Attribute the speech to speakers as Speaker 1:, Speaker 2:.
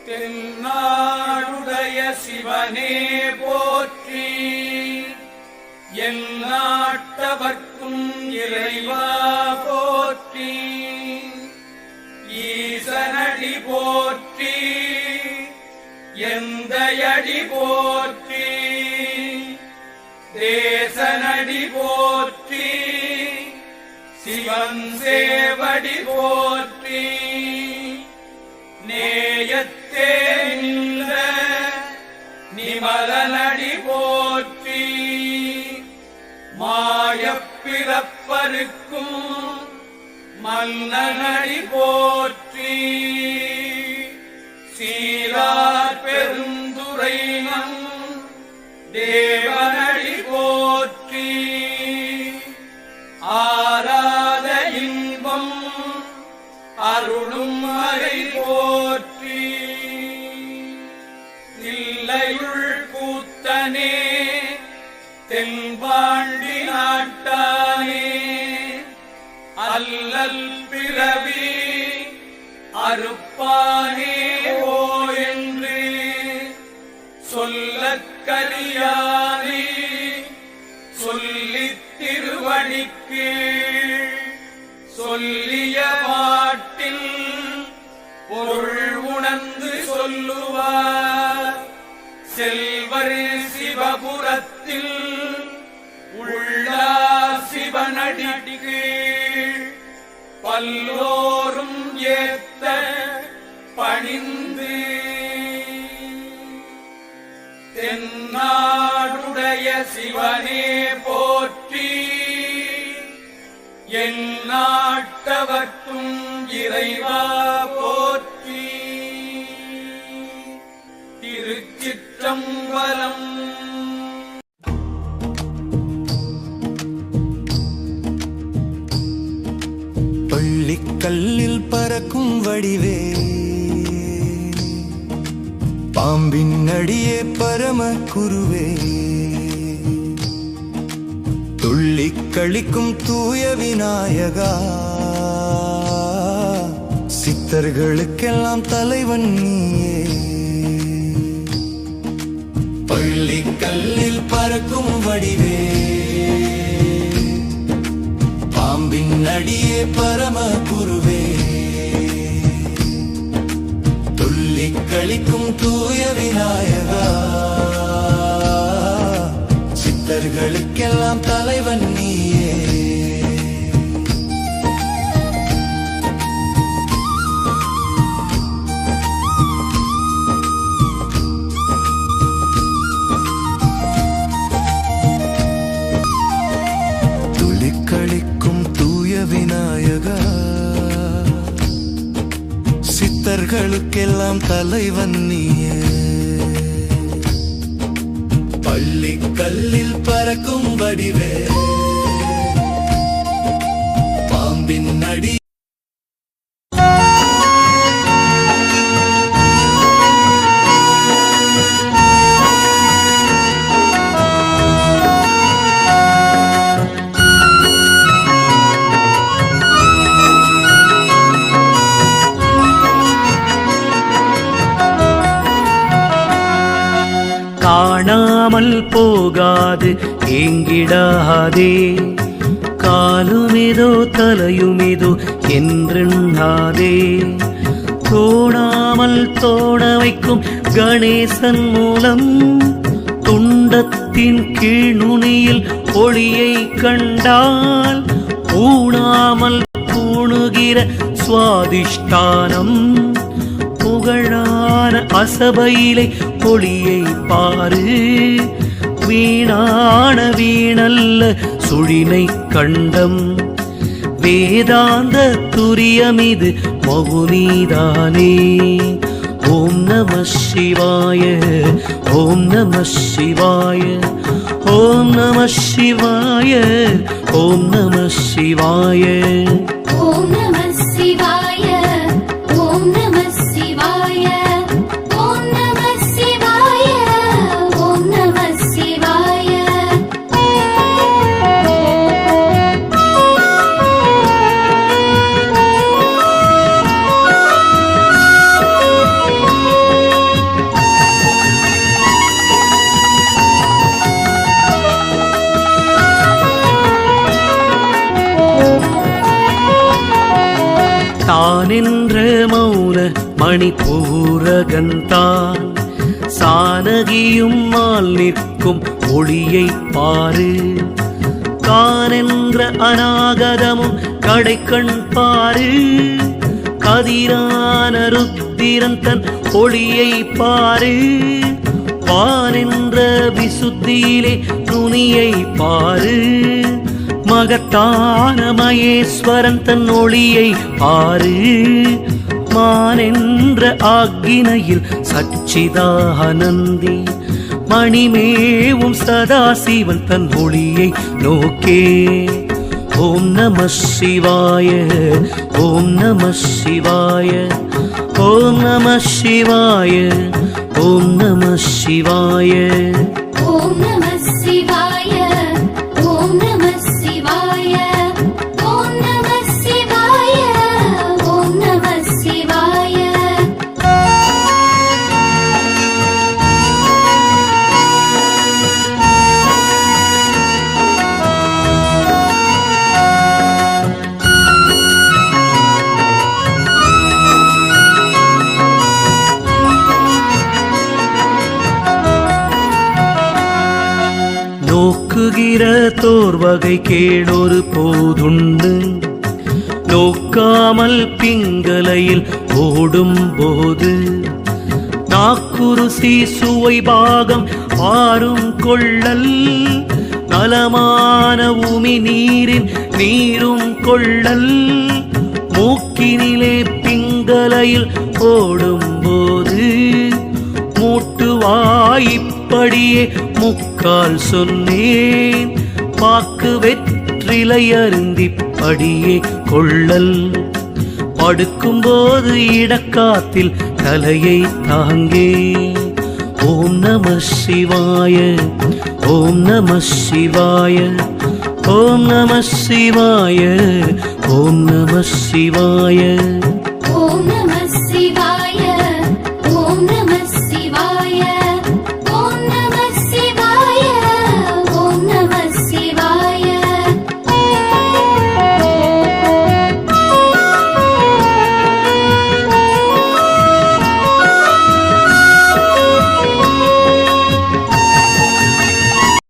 Speaker 1: தென்னாடுடைய சிவனே போற்றி, எந்நாட்டவர்க்கும் இறைவா போற்றி, ஈசனடி போற்றி, எந்தையடி போற்றி, தேசனடி போற்றி, சிவன் சேவடி போற்றி, நேயத்தே நின்ற நிமலனடி போற்றி, மாயப்பிறப்பருக்கும் மன்னனடி போற்றி, சீரார் பெருந்துரைனம் தேவனடி போற்றி, ஆராத இன்பம் அருளும் மறை போற்றி, தில்லையுள் கூத்தனே தென்பாண்டி நாட்டானே, அல்லல் பிறவி அறுப்பானே ஓ என்று சொல்லக்கரியானே, சொல்லித் திருவடிக்கு சொல்லிய பாட்டில் பொருள் உணர்ந்து சொல்லுவார், செல்வர் சிவபுரத்தில் உள்ளார் சிவனடிக்கு, பல்லோரும் ஏத்த பணிந்து, தென்னாடுடைய சிவனே போற்றி, எந்நாட்டவர்க்கும் இறைவா போற்றி. திருச்சிற்றம்பலம்.
Speaker 2: பள்ளிக்கல்லில் பறக்கும் வடிவே, பாம்பின் அடியே பரம குருவே, துள்ளிக் களிக்கும் தூய விநாயகா, சித்தர்களுக்கெல்லாம் தலைவன் நீயே. பள்ளிக்கல்லில் பறக்கும் வடிவே, பாம்பின் அடியே பரம குருவே, துள்ளிக் களிக்கும் தூய விநாயகா, சித்தர்களுக்கெல்லாம் தலைவன் நீயே. துள்ளிக் களிக்கும் தூய விநாயகா, சித்தர்களுக்கெல்லாம் தலைவன் நீயே. பள்ளிக்கல்லில் பறக்கும் வடிவே, பாம்பின் அடி
Speaker 3: காணாமல் போகாது ஏங்கிடாதே, காலுமிதோ தலையுமிதோ என்றெண்ணாதே, தோணாமல் தோண வைக்கும் கணேசன் மூலம் துண்டத்தின் கீழ் நுனியில் ஒளியை கண்டால் ஊனாமல் பூணுகிற சுவாதிஷ்டானம், புகழான அசபையிலே ஒளியை பாரு, வீணான வீணல்ல சுழினை கண்டம், வேதாந்த துரியமிது மகுநீதானே. ஓம் நம சிவாய, ஓம் நம சிவாய, ஓம் நம சிவாய, ஓம் நம சிவாய,
Speaker 4: ஓம் நம சிவாய, ஓம் நம சிவாய, ஓம் நம சிவாய, ஓம் நம சிவாய.
Speaker 3: மூல மணிப்பூரகந்தான் சானகியும் மால் நிற்கும் ஒளியை பாரு கானென்ற அநாகதமும் கடைக்கண் பாரு கதிரான ருத்திரன் தன் ஒளியை பாரு வானென்ற விசுத்தியிலே நுனியை பாரு மகத்தான மகேஸ்வரன் தன் ஒளியை பாரு மானென்ற ஆக்கினையில் சச்சிதானந்தி மணிமேவும் சதாசிவன் தன் ஒளியை நோக்கே ஓம் நம சிவாய ஓம் நம சிவாய ஓம் நம சிவாய ஓம் நம சிவாய
Speaker 4: ஓம் நம சிவாய ஓம் நம சிவாய ஓம் நம சிவாய ஓம் நம சிவாய
Speaker 3: நோக்குகிற தோர்வகை கேடொரு போதுண்டு நோக்காமல் பிங்கலையில் ஓடும் போது நாக்குருசி சுவை பாகம் ஆறும் கொள்ளல் நலமான உமி நீரின் நீரும் கொள்ளல் மூக்கினிலே பிங்கலையில் ஓடும் போது மூட்டுவாய்ப்படியே முக்கால் சொன்னேன் பாக்கு வெற்றிலை அருந்திப்படியே கொள்ளல் படுக்கும்போது இடக்காத்தில் தலையை தாங்கே ஓம் நம சிவாய ஓம் நம சிவாய ஓம் நம சிவாய ஓம் நம சிவாய